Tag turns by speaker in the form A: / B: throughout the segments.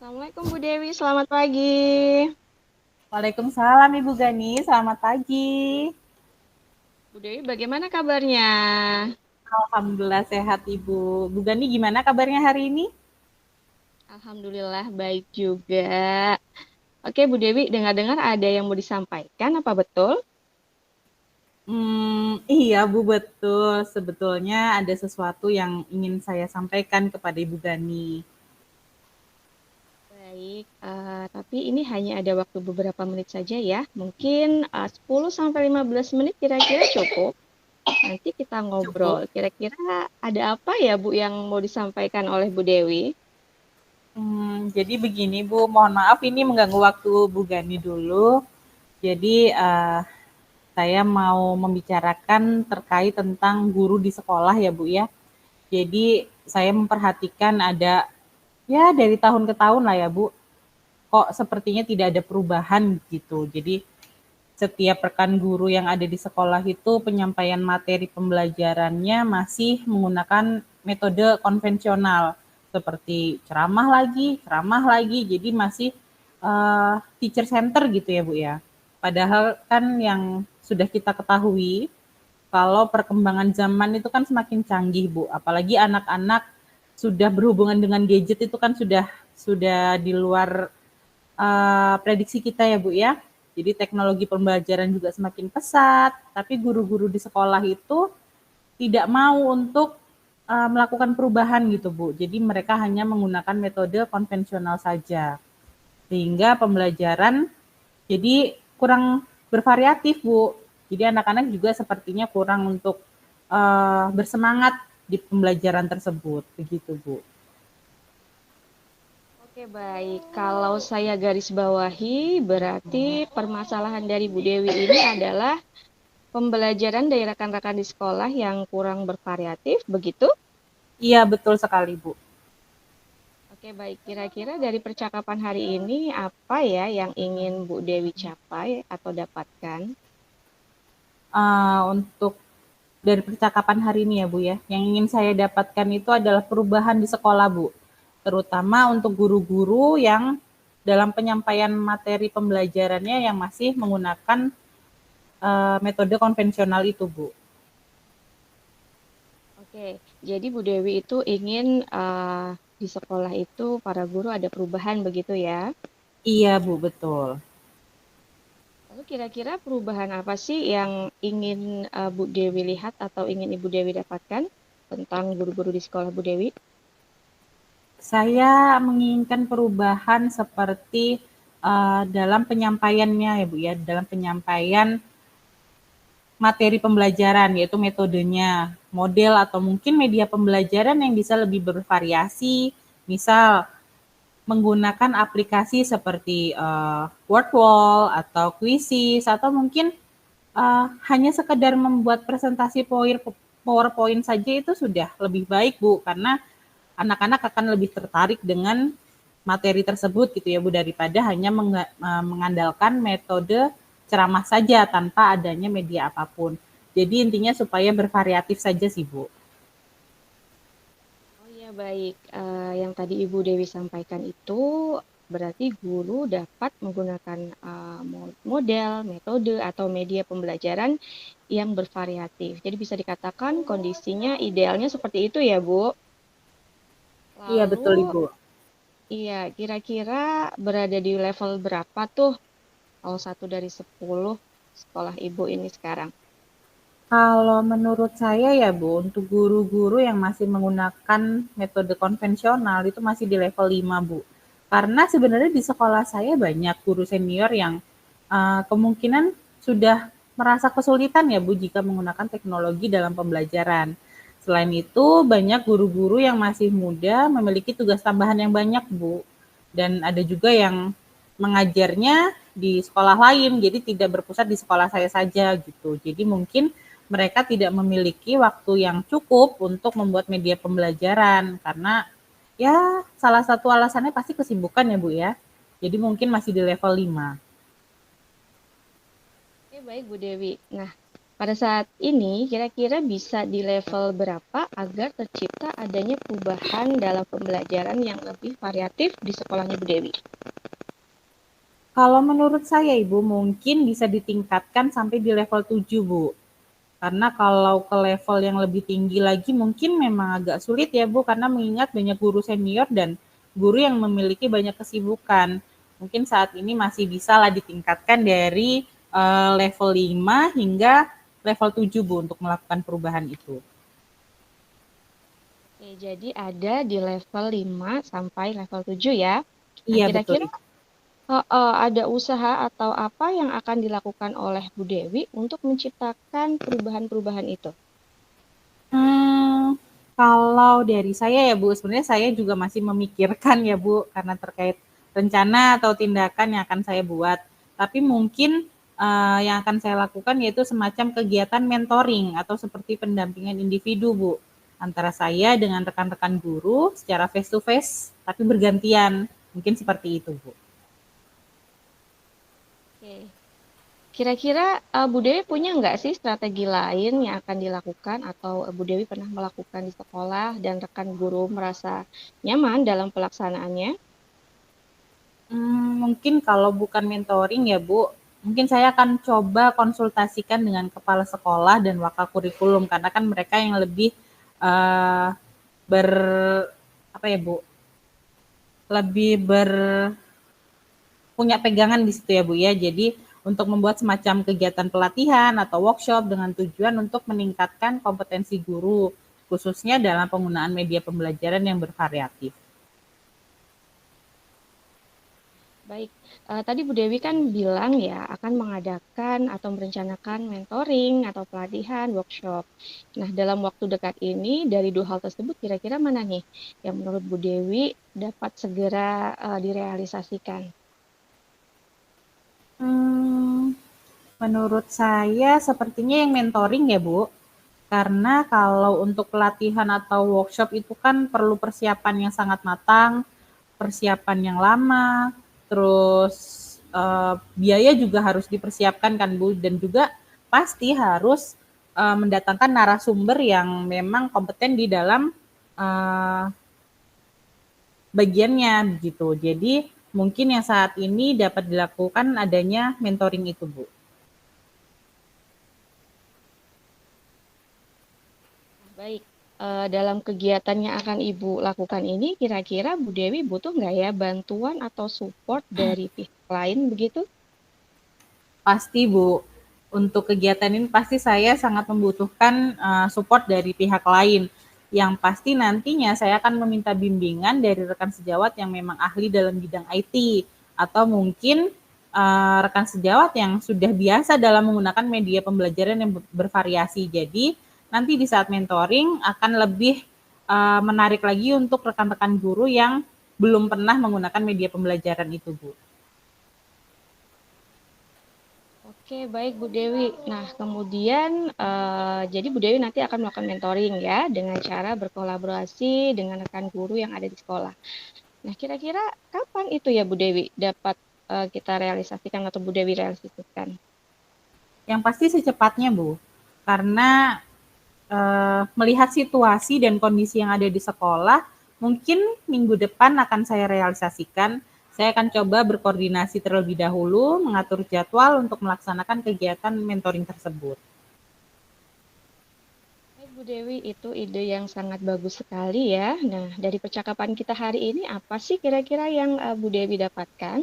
A: Assalamualaikum Bu Dewi, selamat pagi.
B: Waalaikumsalam Ibu Gani, selamat pagi.
A: Bu Dewi, bagaimana kabarnya?
B: Alhamdulillah sehat Ibu. Bu Gani gimana kabarnya hari ini?
A: Alhamdulillah baik juga. Oke Bu Dewi, dengar-dengar ada yang mau disampaikan, apa betul?
B: Iya Bu betul. Sebetulnya ada sesuatu yang ingin saya sampaikan kepada Ibu Gani.
A: Baik, tapi ini hanya ada waktu beberapa menit saja ya. Mungkin 10 sampai 15 menit kira-kira cukup. Nanti kita
B: Cukup.
A: ngobrol. Kira-kira ada apa ya Bu yang mau disampaikan oleh Bu Dewi?
B: Jadi begini Bu, mohon maaf ini mengganggu waktu Bu Gani dulu. Jadi saya mau membicarakan terkait tentang guru di sekolah ya Bu ya. Jadi saya memperhatikan ada ya dari tahun ke tahun lah ya Bu, kok sepertinya tidak ada perubahan gitu. Jadi setiap rekan guru yang ada di sekolah itu penyampaian materi pembelajarannya masih menggunakan metode konvensional seperti ceramah lagi. Jadi masih teacher center gitu ya Bu ya. Padahal kan yang sudah kita ketahui kalau perkembangan zaman itu kan semakin canggih Bu, apalagi anak-anak sudah berhubungan dengan gadget itu kan sudah di luar prediksi kita ya Bu ya. Jadi teknologi pembelajaran juga semakin pesat, tapi guru-guru di sekolah itu tidak mau untuk melakukan perubahan gitu Bu. Jadi mereka hanya menggunakan metode konvensional saja. Sehingga pembelajaran jadi kurang bervariatif Bu. Jadi anak-anak juga sepertinya kurang untuk bersemangat di pembelajaran tersebut, begitu Bu.
A: Oke, baik. Kalau saya garis bawahi, berarti permasalahan dari Bu Dewi ini adalah pembelajaran dari rekan-rekan di sekolah yang kurang bervariatif, begitu?
B: Iya betul sekali Bu.
A: Oke, baik. Kira-kira dari percakapan hari ini, apa ya yang ingin Bu Dewi capai atau dapatkan?
B: Untuk dari percakapan hari ini ya Bu ya, yang ingin saya dapatkan itu adalah perubahan di sekolah Bu, terutama untuk guru-guru yang dalam penyampaian materi pembelajarannya yang masih menggunakan metode konvensional itu Bu.
A: Oke, jadi Bu Dewi itu ingin di sekolah itu para guru ada perubahan, begitu ya?
B: Iya Bu, betul.
A: Lalu kira-kira perubahan apa sih yang ingin Bu Dewi lihat atau ingin Ibu Dewi dapatkan tentang guru-guru di sekolah Bu Dewi?
B: Saya menginginkan perubahan seperti dalam penyampaiannya ya Bu ya, dalam penyampaian materi pembelajaran, yaitu metodenya, model atau mungkin media pembelajaran yang bisa lebih bervariasi, misal menggunakan aplikasi seperti Wordwall atau Quizzes atau mungkin hanya sekedar membuat presentasi PowerPoint saja itu sudah lebih baik Bu, karena anak-anak akan lebih tertarik dengan materi tersebut gitu ya Bu, daripada hanya mengandalkan metode ceramah saja tanpa adanya media apapun. Jadi intinya supaya bervariatif saja sih Bu.
A: Oh iya baik, yang tadi Ibu Dewi sampaikan itu berarti guru dapat menggunakan model, metode, atau media pembelajaran yang bervariatif. Jadi bisa dikatakan kondisinya idealnya seperti itu ya Bu.
B: Iya betul
A: Lalu
B: Ibu.
A: iya kira-kira berada di level berapa tuh kalau 1 dari 10 sekolah Ibu ini sekarang?
B: Kalau menurut saya ya Bu, untuk guru-guru yang masih menggunakan metode konvensional itu masih di level 5 Bu. Karena sebenarnya di sekolah saya banyak guru senior yang kemungkinan sudah merasa kesulitan ya Bu jika menggunakan teknologi dalam pembelajaran. Selain itu, banyak guru-guru yang masih muda memiliki tugas tambahan yang banyak Bu. Dan ada juga yang mengajarnya di sekolah lain, jadi tidak berpusat di sekolah saya saja gitu. Jadi mungkin mereka tidak memiliki waktu yang cukup untuk membuat media pembelajaran karena ya salah satu alasannya pasti kesibukan ya Bu ya. Jadi mungkin masih di level 5.
A: Oke baik Bu Dewi. Nah Pada saat ini, kira-kira bisa di level berapa agar tercipta adanya perubahan dalam pembelajaran yang lebih variatif di sekolahnya Bu Dewi?
B: Kalau menurut saya Ibu, mungkin bisa ditingkatkan sampai di level 7 Bu. Karena kalau ke level yang lebih tinggi lagi mungkin memang agak sulit ya Bu, karena mengingat banyak guru senior dan guru yang memiliki banyak kesibukan. Mungkin saat ini masih bisa lah ditingkatkan dari level 5 hingga level 7 Bu untuk melakukan perubahan itu.
A: Oke, jadi ada di level 5 sampai level 7 ya. Nah,
B: Iya betul.
A: kira-kira ada usaha atau apa yang akan dilakukan oleh Bu Dewi untuk menciptakan perubahan-perubahan itu?
B: Hmm, kalau dari saya ya Bu, sebenarnya saya juga masih memikirkan ya Bu, karena terkait rencana atau tindakan yang akan saya buat. Tapi mungkin yang akan saya lakukan yaitu semacam kegiatan mentoring atau seperti pendampingan individu Bu, antara saya dengan rekan-rekan guru secara face to face, tapi bergantian. Mungkin seperti itu Bu.
A: Oke. Kira-kira Bu Dewi punya nggak sih strategi lain yang akan dilakukan atau Bu Dewi pernah melakukan di sekolah dan rekan guru merasa nyaman dalam pelaksanaannya?
B: Mungkin kalau bukan mentoring ya Bu, mungkin saya akan coba konsultasikan dengan kepala sekolah dan wakil kurikulum karena kan mereka yang lebih uh, ber apa ya Bu, lebih punya pegangan di situ ya Bu ya. Jadi untuk membuat semacam kegiatan pelatihan atau workshop dengan tujuan untuk meningkatkan kompetensi guru khususnya dalam penggunaan media pembelajaran yang bervariatif.
A: Baik, tadi Bu Dewi kan bilang ya akan mengadakan atau merencanakan mentoring atau pelatihan, workshop. Nah, dalam waktu dekat ini dari dua hal tersebut kira-kira mana nih yang menurut Bu Dewi dapat segera direalisasikan?
B: Hmm, Menurut saya sepertinya yang mentoring ya Bu, karena kalau untuk pelatihan atau workshop itu kan perlu persiapan yang sangat matang, persiapan yang lama, terus biaya juga harus dipersiapkan kan Bu, dan juga pasti harus mendatangkan narasumber yang memang kompeten di dalam eh, bagiannya begitu. Jadi mungkin yang saat ini dapat dilakukan adanya mentoring itu Bu.
A: Baik, dalam kegiatan yang akan Ibu lakukan ini, kira-kira Bu Dewi butuh nggak ya bantuan atau support dari pihak lain begitu?
B: Pasti Bu, untuk kegiatan ini pasti saya sangat membutuhkan support dari pihak lain. Yang pasti nantinya saya akan meminta bimbingan dari rekan sejawat yang memang ahli dalam bidang IT atau mungkin rekan sejawat yang sudah biasa dalam menggunakan media pembelajaran yang bervariasi. Jadi nanti di saat mentoring akan lebih menarik lagi untuk rekan-rekan guru yang belum pernah menggunakan media pembelajaran itu, Bu.
A: Oke, baik Bu Dewi. Nah, kemudian jadi Bu Dewi nanti akan melakukan mentoring ya dengan cara berkolaborasi dengan rekan guru yang ada di sekolah. Nah, kira-kira kapan itu ya Bu Dewi dapat kita realisasikan atau Bu Dewi realisasikan?
B: Yang pasti secepatnya, Bu. Karena melihat situasi dan kondisi yang ada di sekolah, mungkin minggu depan akan saya realisasikan. Saya akan coba berkoordinasi terlebih dahulu, mengatur jadwal untuk melaksanakan kegiatan mentoring tersebut.
A: Baik Bu Dewi, itu ide yang sangat bagus sekali ya. Nah, dari percakapan kita hari ini, apa sih kira-kira yang Bu Dewi dapatkan?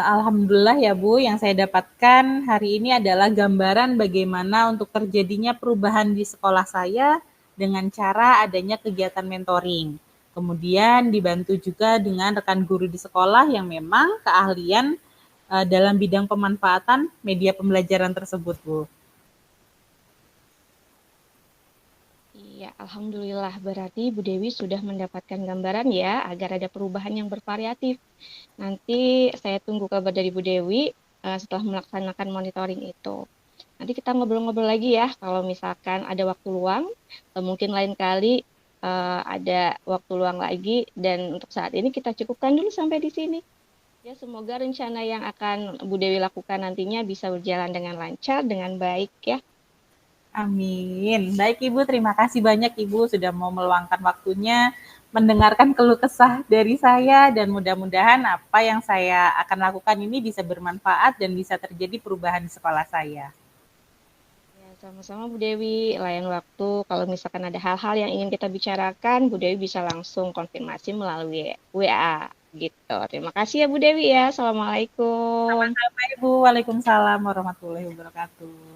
B: Alhamdulillah ya Bu, yang saya dapatkan hari ini adalah gambaran bagaimana untuk terjadinya perubahan di sekolah saya dengan cara adanya kegiatan mentoring. Kemudian dibantu juga dengan rekan guru di sekolah yang memang keahlian dalam bidang pemanfaatan media pembelajaran tersebut, Bu.
A: Iya, Alhamdulillah. Berarti Bu Dewi sudah mendapatkan gambaran ya, agar ada perubahan yang bervariatif. Nanti saya tunggu kabar dari Bu Dewi setelah melaksanakan monitoring itu. Nanti kita ngobrol-ngobrol lagi ya, kalau misalkan ada waktu luang, atau mungkin lain kali ada waktu luang lagi. Dan untuk saat ini kita cukupkan dulu sampai di sini. Ya, semoga rencana yang akan Bu Dewi lakukan nantinya bisa berjalan dengan lancar, dengan baik ya.
B: Amin. Baik Ibu, terima kasih banyak Ibu sudah mau meluangkan waktunya mendengarkan keluh kesah dari saya dan mudah-mudahan apa yang saya akan lakukan ini bisa bermanfaat dan bisa terjadi perubahan di sekolah saya.
A: Ya, sama-sama Bu Dewi. Lain waktu kalau misalkan ada hal-hal yang ingin kita bicarakan, Bu Dewi bisa langsung konfirmasi melalui WA gitu. Terima kasih ya Bu Dewi ya. Assalamualaikum.
B: Sama-sama Ibu. Waalaikumsalam warahmatullahi wabarakatuh.